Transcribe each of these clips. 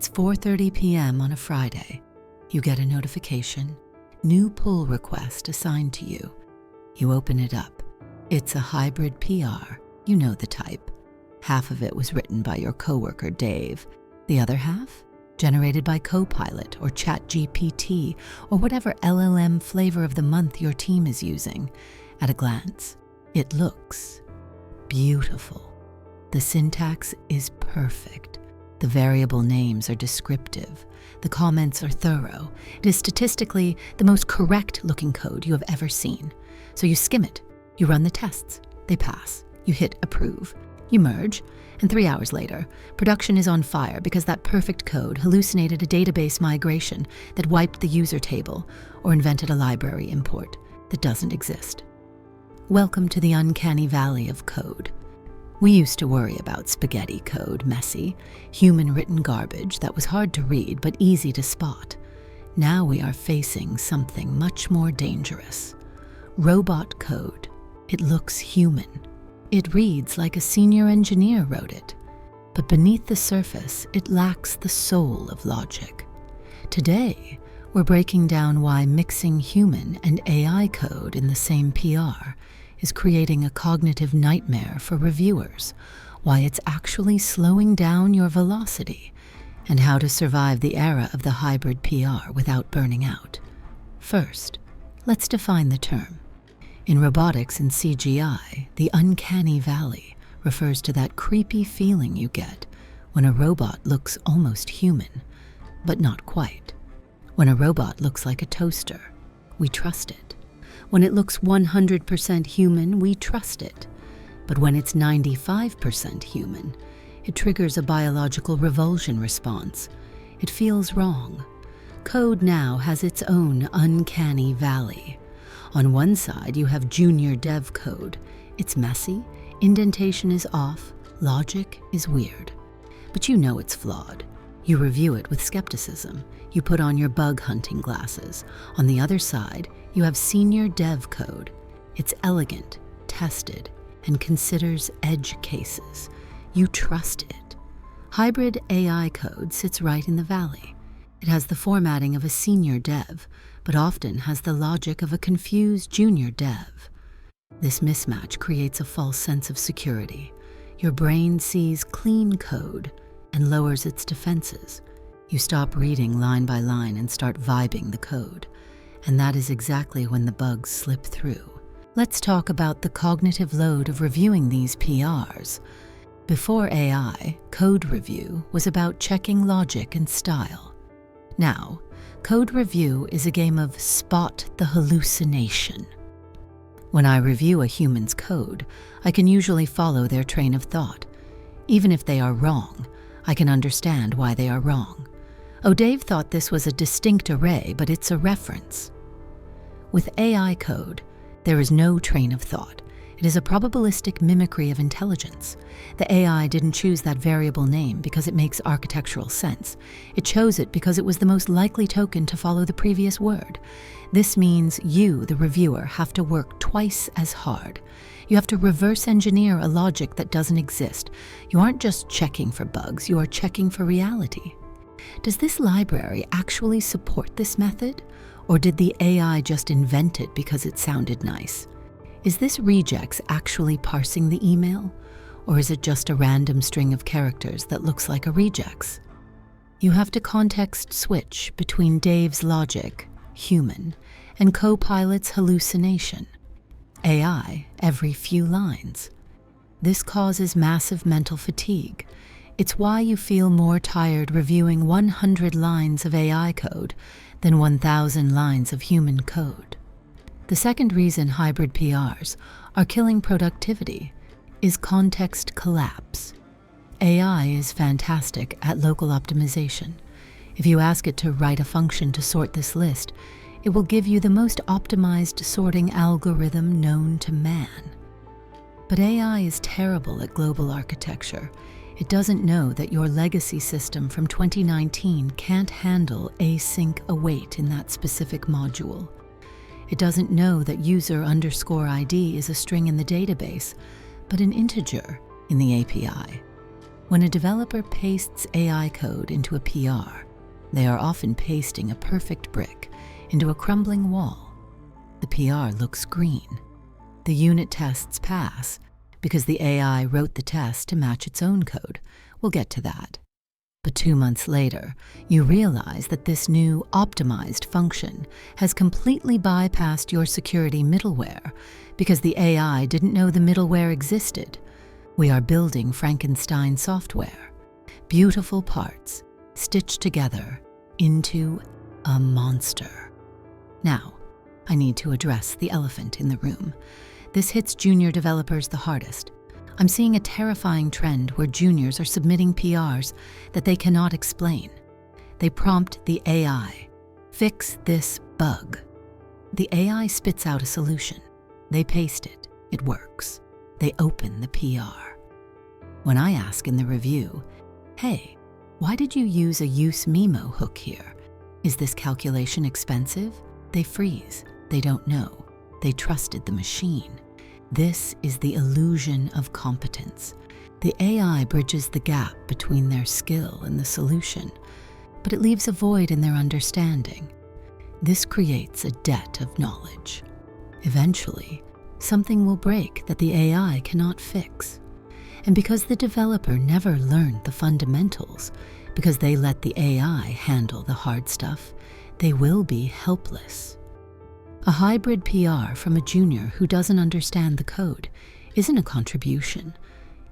It's 4:30 p.m. on a Friday. You get a notification, new pull request assigned to you. You open it up. It's a hybrid PR. You know the type. Half of it was written by your coworker, Dave. The other half? Generated by Copilot or ChatGPT or whatever LLM flavor of the month your team is using. At a glance, it looks beautiful. The syntax is perfect. The variable names are descriptive. The comments are thorough. It is statistically the most correct-looking code you have ever seen. So you skim it. You run the tests. They pass. You hit approve. You merge. And 3 hours later, production is on fire because that perfect code hallucinated a database migration that wiped the user table or invented a library import that doesn't exist. Welcome to the uncanny valley of code. We used to worry about spaghetti code, messy, human-written garbage that was hard to read but easy to spot. Now we are facing something much more dangerous. Robot code. It looks human. It reads like a senior engineer wrote it. But beneath the surface, it lacks the soul of logic. Today, we're breaking down why mixing human and AI code in the same PR is creating a cognitive nightmare for reviewers, why it's actually slowing down your velocity, and how to survive the era of the hybrid PR without burning out. First, let's define the term. In robotics and CGI, the uncanny valley refers to that creepy feeling you get when a robot looks almost human, but not quite. When a robot looks like a toaster, we trust it. When it looks 100% human, we trust it. But when it's 95% human, it triggers a biological revulsion response. It feels wrong. Code now has its own uncanny valley. On one side, you have junior dev code. It's messy, indentation is off, logic is weird. But you know it's flawed. You review it with skepticism. You put on your bug hunting glasses. On the other side, you have senior dev code. It's elegant, tested, and considers edge cases. You trust it. Hybrid AI code sits right in the valley. It has the formatting of a senior dev, but often has the logic of a confused junior dev. This mismatch creates a false sense of security. Your brain sees clean code and lowers its defenses. You stop reading line by line and start vibing the code. And that is exactly when the bugs slip through. Let's talk about the cognitive load of reviewing these PRs. Before AI, code review was about checking logic and style. Now, code review is a game of spot the hallucination. When I review a human's code, I can usually follow their train of thought. Even if they are wrong, I can understand why they are wrong. Oh, Dave thought this was a distinct array, but it's a reference. With AI code, there is no train of thought. It is a probabilistic mimicry of intelligence. The AI didn't choose that variable name because it makes architectural sense. It chose it because it was the most likely token to follow the previous word. This means you, the reviewer, have to work twice as hard. You have to reverse engineer a logic that doesn't exist. You aren't just checking for bugs, you are checking for reality. Does this library actually support this method? Or did the AI just invent it because it sounded nice? Is this regex actually parsing the email? Or is it just a random string of characters that looks like a regex? You have to context switch between Dave's logic, human, and Copilot's hallucination, AI, every few lines. This causes massive mental fatigue. It's why you feel more tired reviewing 100 lines of AI code than 1,000 lines of human code. The second reason hybrid PRs are killing productivity is context collapse. AI is fantastic at local optimization. If you ask it to write a function to sort this list, it will give you the most optimized sorting algorithm known to man. But AI is terrible at global architecture. It doesn't know that your legacy system from 2019 can't handle async await in that specific module. It doesn't know that user_ID is a string in the database, but an integer in the API. When a developer pastes AI code into a PR, they are often pasting a perfect brick into a crumbling wall. The PR looks green. The unit tests pass because the AI wrote the test to match its own code. We'll get to that. But 2 months later, you realize that this new optimized function has completely bypassed your security middleware because the AI didn't know the middleware existed. We are building Frankenstein software, beautiful parts stitched together into a monster. Now, I need to address the elephant in the room. This hits junior developers the hardest. I'm seeing a terrifying trend where juniors are submitting PRs that they cannot explain. They prompt the AI, "Fix this bug." The AI spits out a solution. They paste it. It works. They open the PR. When I ask in the review, "Hey, why did you use a use memo hook here? Is this calculation expensive?" They freeze. They don't know. They trusted the machine. This is the illusion of competence. The AI bridges the gap between their skill and the solution, but it leaves a void in their understanding. This creates a debt of knowledge. Eventually, something will break that the AI cannot fix. And because the developer never learned the fundamentals, because they let the AI handle the hard stuff, they will be helpless. A hybrid PR from a junior who doesn't understand the code isn't a contribution,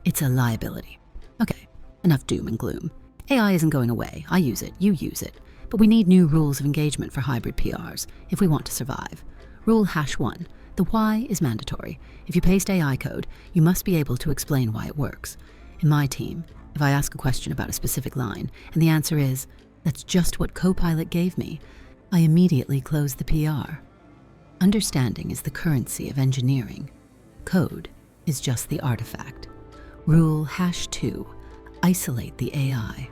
it's a liability. Okay, enough doom and gloom. AI isn't going away. I use it, you use it. But we need new rules of engagement for hybrid PRs if we want to survive. Rule #1. The why is mandatory. If you paste AI code, you must be able to explain why it works. In my team, if I ask a question about a specific line and the answer is, "That's just what Copilot gave me," I immediately close the PR. Understanding is the currency of engineering. Code is just the artifact. Rule #2. Isolate the AI.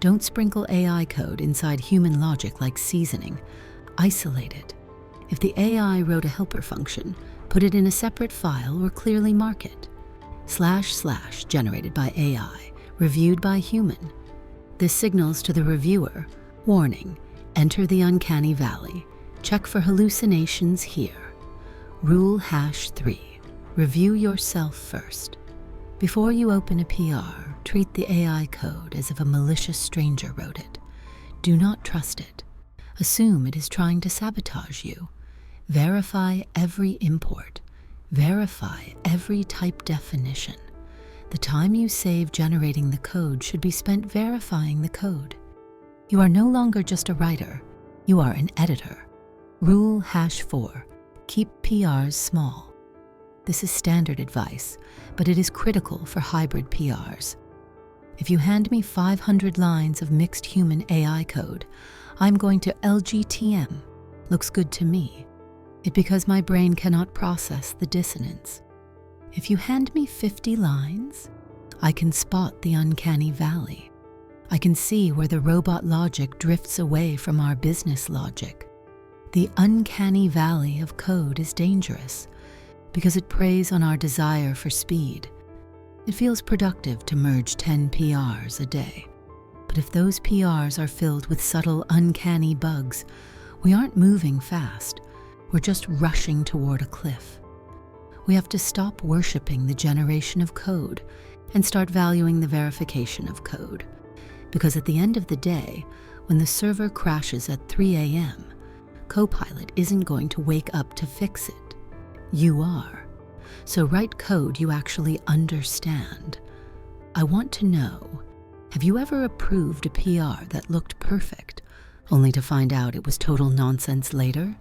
Don't sprinkle AI code inside human logic like seasoning. Isolate it. If the AI wrote a helper function, put it in a separate file or clearly mark it. // generated by AI, reviewed by human. This signals to the reviewer, warning, enter the uncanny valley. Check for hallucinations here. Rule #3. Review yourself first. Before you open a PR, treat the AI code as if a malicious stranger wrote it. Do not trust it. Assume it is trying to sabotage you. Verify every import. Verify every type definition. The time you save generating the code should be spent verifying the code. You are no longer just a writer. You are an editor. Rule #4. Keep PRs small. This is standard advice, but it is critical for hybrid PRs. If you hand me 500 lines of mixed human AI code, I'm going to LGTM. Looks good to me. It's because my brain cannot process the dissonance. If you hand me 50 lines, I can spot the uncanny valley. I can see where the robot logic drifts away from our business logic. The uncanny valley of code is dangerous because it preys on our desire for speed. It feels productive to merge 10 PRs a day. But if those PRs are filled with subtle, uncanny bugs, we aren't moving fast. We're just rushing toward a cliff. We have to stop worshiping the generation of code and start valuing the verification of code. Because at the end of the day, when the server crashes at 3 a.m., Copilot isn't going to wake up to fix it. You are. So write code you actually understand. I want to know, have you ever approved a PR that looked perfect, only to find out it was total nonsense later?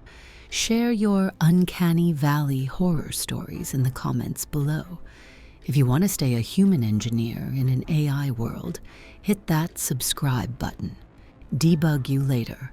Share your uncanny valley horror stories in the comments below. If you want to stay a human engineer in an AI world, hit that subscribe button. Debug you later.